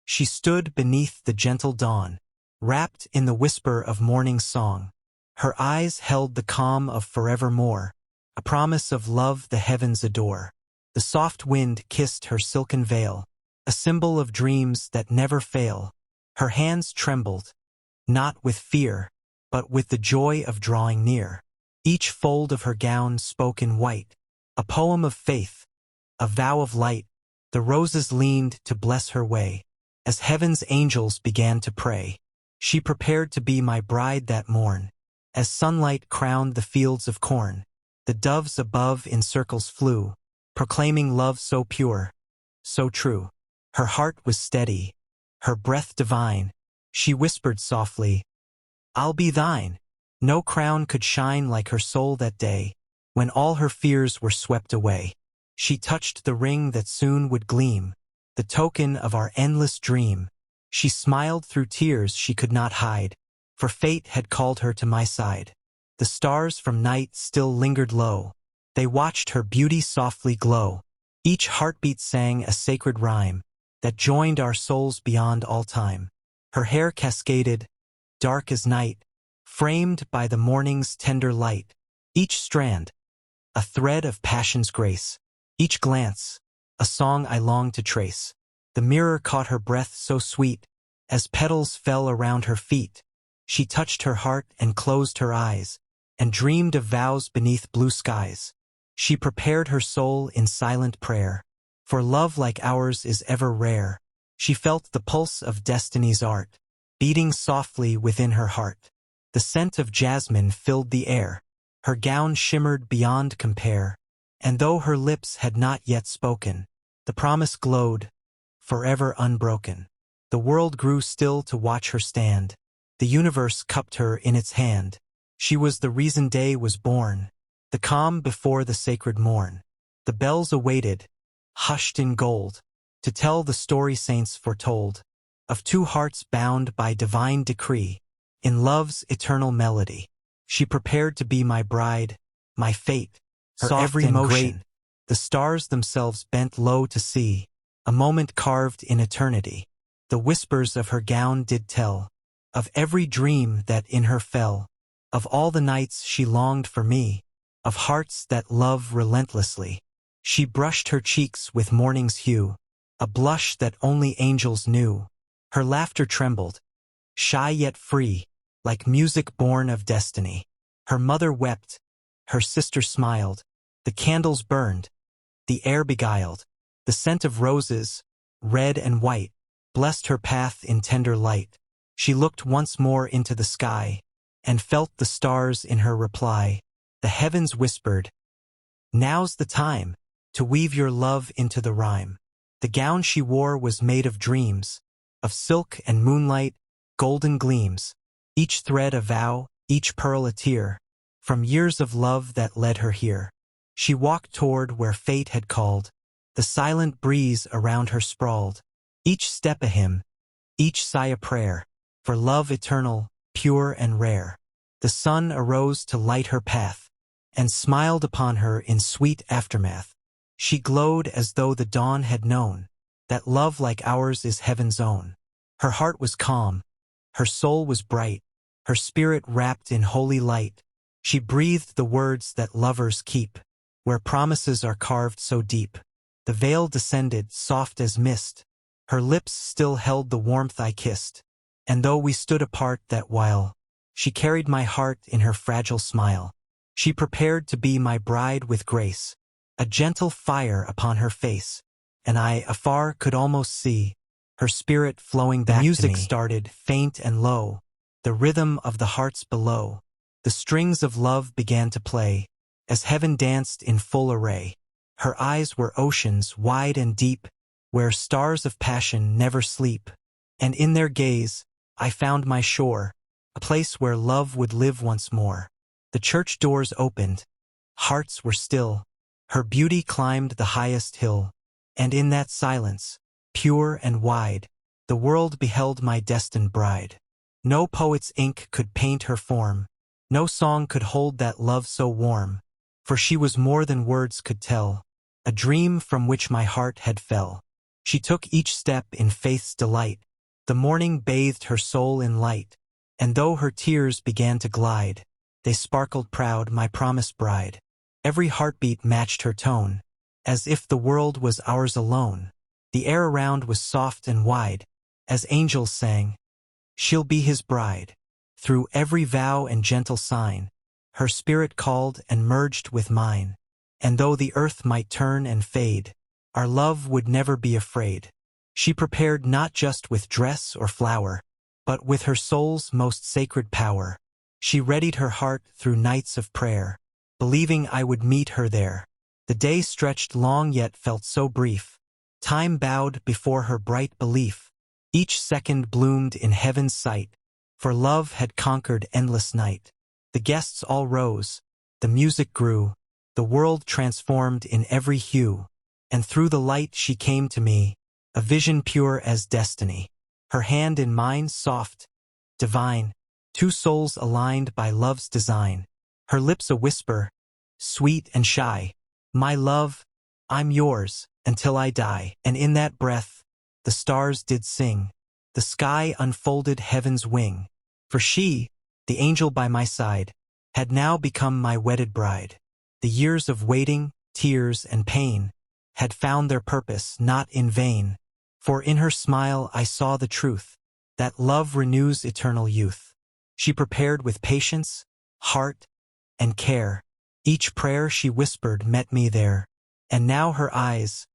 She stood beneath the gentle dawn, wrapped in the whisper of morning song. Her eyes held the calm of forevermore, a promise of love the heavens adore. The soft wind kissed her silken veil, a symbol of dreams that never fail. Her hands trembled, not with fear, but with the joy of drawing near. Each fold of her gown spoke in white, a poem of faith, a vow of light. The roses leaned to bless her way, as heaven's angels began to pray. She prepared to be my bride that morn, as sunlight crowned the fields of corn. The doves above in circles flew, proclaiming love so pure, so true. Her heart was steady, her breath divine. She whispered softly, "I'll be thine." No crown could shine like her soul that day, when all her fears were swept away. She touched the ring that soon would gleam, the token of our endless dream. She smiled through tears she could not hide, for fate had called her to my side. The stars from night still lingered low. They watched her beauty softly glow. Each heartbeat sang a sacred rhyme that joined our souls beyond all time. Her hair cascaded, dark as night, framed by the morning's tender light. Each strand, a thread of passion's grace. Each glance, a song I longed to trace. The mirror caught her breath so sweet, as petals fell around her feet. She touched her heart and closed her eyes, and dreamed of vows beneath blue skies. She prepared her soul in silent prayer, for love like ours is ever rare. She felt the pulse of destiny's art, beating softly within her heart. The scent of jasmine filled the air. Her gown shimmered beyond compare, and though her lips had not yet spoken, the promise glowed, forever unbroken. The world grew still to watch her stand. The universe cupped her in its hand. She was the reason day was born, the calm before the sacred morn. The bells awaited, hushed in gold, to tell the story saints foretold, of two hearts bound by divine decree, in love's eternal melody. She prepared to be my bride, my fate, her Soft every and motion. great. The stars themselves bent low to see, a moment carved in eternity. The whispers of her gown did tell, of every dream that in her fell, of all the nights she longed for me, of hearts that love relentlessly. She brushed her cheeks with morning's hue, a blush that only angels knew. Her laughter trembled, shy yet free, like music born of destiny. Her mother wept, her sister smiled, the candles burned, the air beguiled. The scent of roses, red and white, blessed her path in tender light. She looked once more into the sky, and felt the stars in her reply. The heavens whispered, "Now's the time to weave your love into the rhyme." The gown she wore was made of dreams, of silk and moonlight, golden gleams. Each thread a vow, each pearl a tear, from years of love that led her here. She walked toward where fate had called. The silent breeze around her sprawled. Each step a hymn, each sigh a prayer, for love eternal, pure and rare. The sun arose to light her path, and smiled upon her in sweet aftermath. She glowed as though the dawn had known that love like ours is heaven's own. Her heart was calm, her soul was bright, her spirit wrapped in holy light. She breathed the words that lovers keep, where promises are carved so deep. The veil descended, soft as mist. Her lips still held the warmth I kissed, and though we stood apart that while, she carried my heart in her fragile smile. She prepared to be my bride with grace, a gentle fire upon her face, and I afar could almost see her spirit flowing back to me. The music started, faint and low, the rhythm of the hearts below. The strings of love began to play, as heaven danced in full array. Her eyes were oceans wide and deep, where stars of passion never sleep. And in their gaze, I found my shore, a place where love would live once more. The church doors opened, hearts were still. Her beauty climbed the highest hill, and in that silence, pure and wide, the world beheld my destined bride. No poet's ink could paint her form, no song could hold that love so warm, for she was more than words could tell, a dream from which my heart had fell. She took each step in faith's delight. The morning bathed her soul in light, and though her tears began to glide, they sparkled proud, my promised bride. Every heartbeat matched her tone, as if the world was ours alone. The air around was soft and wide, as angels sang, "She'll be his bride." Through every vow and gentle sign, her spirit called and merged with mine. And though the earth might turn and fade, our love would never be afraid. She prepared not just with dress or flower, but with her soul's most sacred power. She readied her heart through nights of prayer, believing I would meet her there. The day stretched long yet felt so brief. Time bowed before her bright belief. Each second bloomed in heaven's sight, for love had conquered endless night. The guests all rose, the music grew, the world transformed in every hue, and through the light she came to me, a vision pure as destiny. Her hand in mine, soft, divine, two souls aligned by love's design. Her lips a whisper, sweet and shy, "My love, I'm yours, until I die." And in that breath, the stars did sing, the sky unfolded heaven's wing. For she, the angel by my side, had now become my wedded bride. The years of waiting, tears, and pain had found their purpose not in vain. For in her smile I saw the truth, that love renews eternal youth. She prepared with patience, heart, and care. Each prayer she whispered met me there. And now her eyes,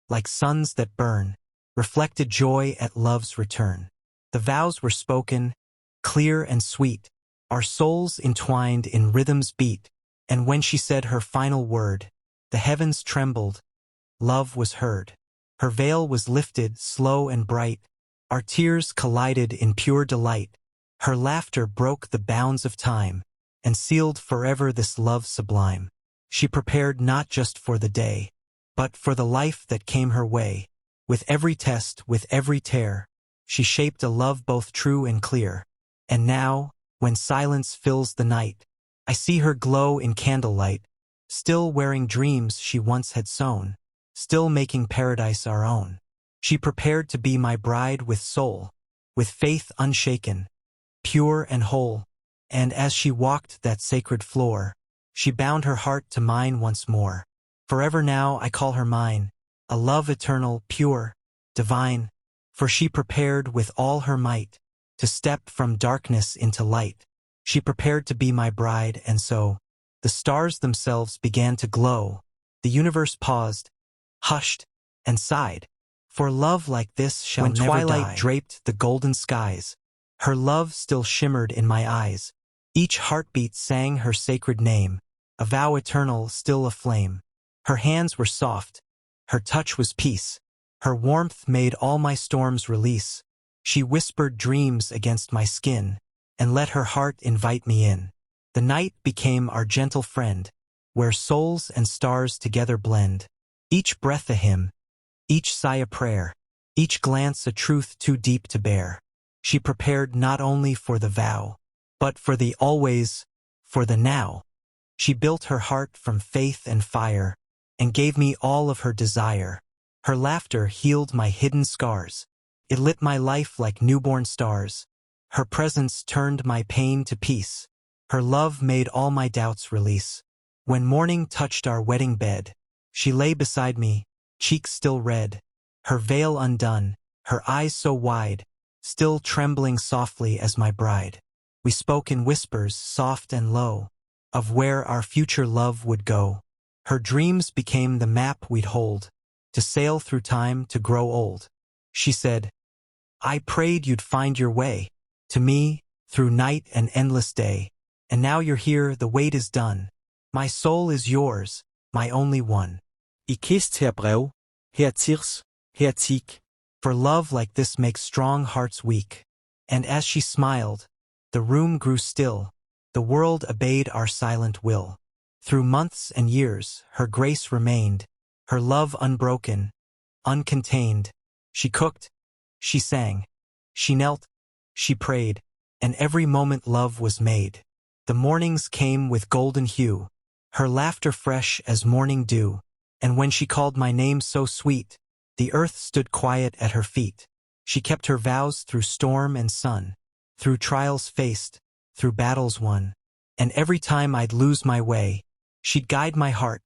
like suns that burn, reflected joy at love's return. The vows were spoken, clear and sweet, our souls entwined in rhythm's beat. And when she said her final word, the heavens trembled, love was heard. Her veil was lifted, slow and bright, our tears collided in pure delight. Her laughter broke the bounds of time, and sealed forever this love sublime. She prepared not just for the day, but for the life that came her way. With every test, with every tear, she shaped a love both true and clear. And now, when silence fills the night, I see her glow in candlelight, still wearing dreams she once had sown, still making paradise our own. She prepared to be my bride with soul, with faith unshaken, pure and whole. And as she walked that sacred floor, she bound her heart to mine once more. Forever now I call her mine, a love eternal, pure, divine. For she prepared with all her might to step from darkness into light. She prepared to be my bride, and so the stars themselves began to glow. The universe paused, hushed, and sighed. For love like this shall never die. When twilight draped the golden skies, her love still shimmered in my eyes. Each heartbeat sang her sacred name, a vow eternal still aflame. Her hands were soft, her touch was peace, her warmth made all my storms release. She whispered dreams against my skin, and let her heart invite me in. The night became our gentle friend, where souls and stars together blend. Each breath a hymn, each sigh a prayer, each glance a truth too deep to bear. She prepared not only for the vow, but for the always, for the now. She built her heart from faith and fire, and gave me all of her desire. Her laughter healed my hidden scars. It lit my life like newborn stars. Her presence turned my pain to peace. Her love made all my doubts release. When morning touched our wedding bed, she lay beside me, cheeks still red, her veil undone, her eyes so wide, still trembling softly as my bride. We spoke in whispers, soft and low, of where our future love would go. Her dreams became the map we'd hold, to sail through time to grow old. She said, "I prayed you'd find your way to me, through night and endless day. And now you're here, the wait is done. My soul is yours, my only one." I kist her brev, her tirs, her tik. For love like this makes strong hearts weak. And as she smiled, the room grew still. The world obeyed our silent will. Through months and years, her grace remained, her love unbroken, uncontained. She cooked, she sang, she knelt, she prayed, and every moment love was made. The mornings came with golden hue, her laughter fresh as morning dew, and when she called my name so sweet, The earth stood quiet at her feet. She kept her vows through storm and sun, through trials faced, through battles won. And every time I'd lose my way, she'd guide my heart.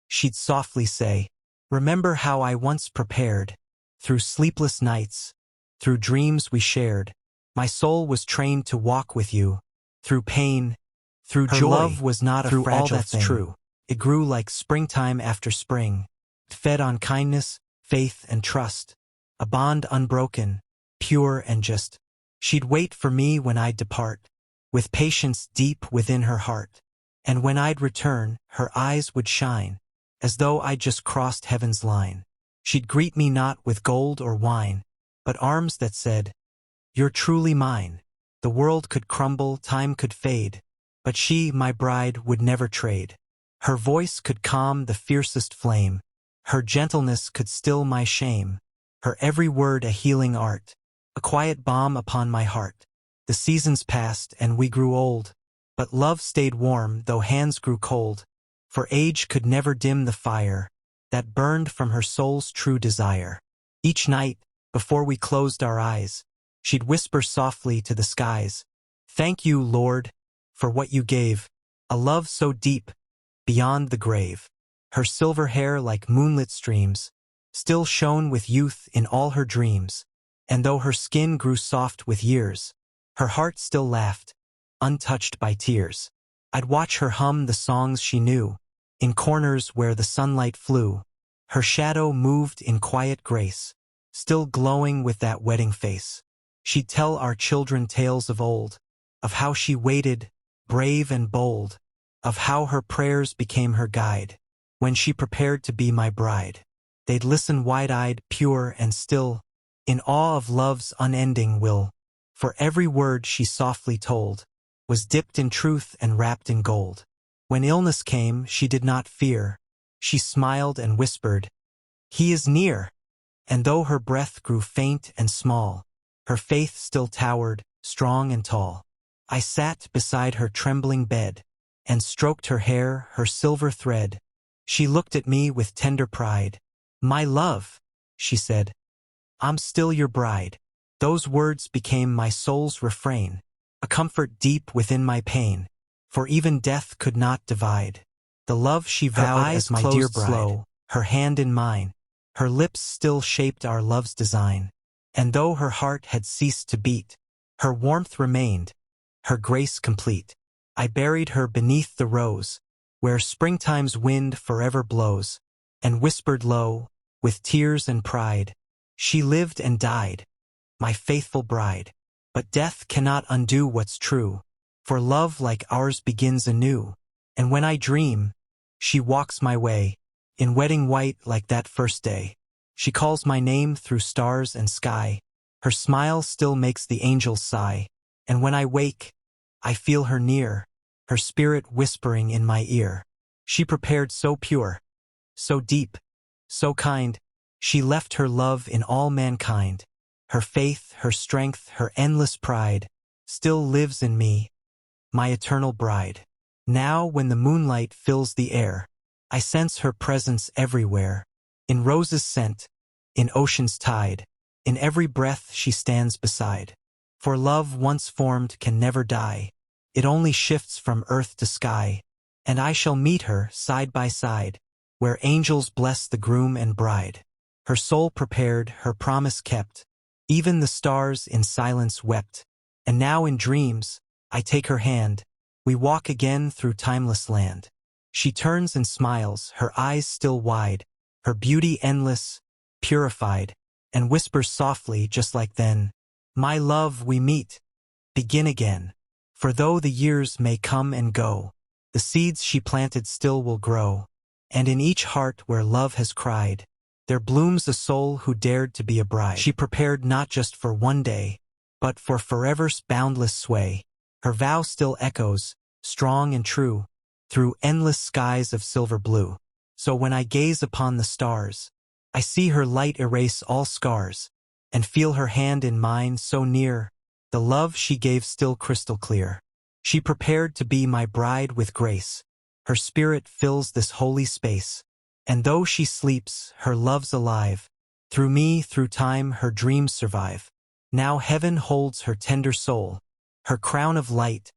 She'd softly say, "Remember how I once prepared." Through sleepless nights, through dreams we shared, my soul was trained to walk with you. Through pain, through joy, love was not a through fragile all that's thing. true. It grew like springtime after spring, fed on kindness, faith, and trust. A bond unbroken, pure and just. She'd wait for me when I'd depart, with patience deep within her heart. And when I'd return, her eyes would shine, as though I'd just crossed heaven's line. She'd greet me not with gold or wine, but arms that said, "You're truly mine." The world could crumble, time could fade, but she, my bride, would never trade. Her voice could calm the fiercest flame, her gentleness could still my shame, her every word a healing art, a quiet balm upon my heart. The seasons passed and we grew old, but love stayed warm though hands grew cold, for age could never dim the fire that burned from her soul's true desire. Each night, before we closed our eyes, she'd whisper softly to the skies, "Thank you, Lord, for what you gave, a love so deep, beyond the grave." Her silver hair like moonlit streams still shone with youth in all her dreams, and though her skin grew soft with years, her heart still laughed, untouched by tears. I'd watch her hum the songs she knew, in corners where the sunlight flew. Her shadow moved in quiet grace, still glowing with that wedding face. She'd tell our children tales of old, of how she waited, brave and bold, of how her prayers became her guide, when she prepared to be my bride. They'd listen wide-eyed, pure and still, in awe of love's unending will, for every word she softly told was dipped in truth and wrapped in gold. When illness came, she did not fear. She smiled and whispered, "He is near." And though her breath grew faint and small, her faith still towered, strong and tall. I sat beside her trembling bed and stroked her hair, her silver thread. She looked at me with tender pride. "My love," she said, "I'm still your bride." Those words became my soul's refrain, a comfort deep within my pain, for even death could not divide the love she vowed as my dear bride. Slow, her hand in mine, her lips still shaped our love's design, and though her heart had ceased to beat, her warmth remained, her grace complete. I buried her beneath the rose, where springtime's wind forever blows, and whispered low, with tears and pride, "She lived and died, my faithful bride." But death cannot undo what's true, for love like ours begins anew. And when I dream, she walks my way, in wedding white like that first day. She calls my name through stars and sky. Her smile still makes the angels sigh. And when I wake, I feel her near, her spirit whispering in my ear. She prepared so pure, so deep, so kind. She left her love in all mankind. Her faith, her strength, her endless pride still lives in me, my eternal bride. Now when the moonlight fills the air, I sense her presence everywhere. In roses' scent, in ocean's tide, in every breath she stands beside. For love once formed can never die. It only shifts from earth to sky. And I shall meet her side by side, where angels bless the groom and bride. Her soul prepared, her promise kept. Even the stars in silence wept. And now in dreams, I take her hand. We walk again through timeless land. She turns and smiles, her eyes still wide, her beauty endless, purified, and whispers softly just like then, "My love, we meet, begin again." For though the years may come and go, the seeds she planted still will grow. And in each heart where love has cried, there blooms a soul who dared to be a bride. She prepared not just for one day, but for forever's boundless sway. Her vow still echoes, strong and true, through endless skies of silver blue. So when I gaze upon the stars, I see her light erase all scars, and feel her hand in mine so near, the love she gave still crystal clear. She prepared to be my bride with grace. Her spirit fills this holy space. And though she sleeps, her love's alive, Through me, through time, her dreams survive. Now heaven holds her tender soul, her crown of light,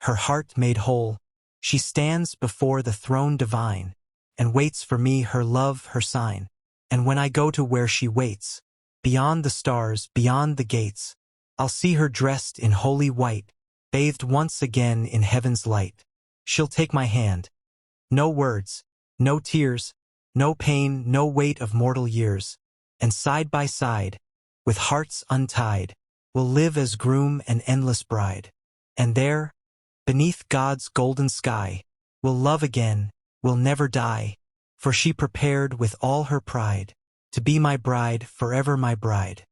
her heart made whole. She stands before the throne divine, and waits for me, her love, her sign. And when I go to where she waits, beyond the stars, beyond the gates, I'll see her dressed in holy white, bathed once again in heaven's light. She'll take my hand. No words, no tears, no pain, no weight of mortal years. And side by side, with hearts untied, we'll live as groom and endless bride. And there, beneath God's golden sky, we'll love again, we'll never die. For she prepared with all her pride to be my bride, forever my bride.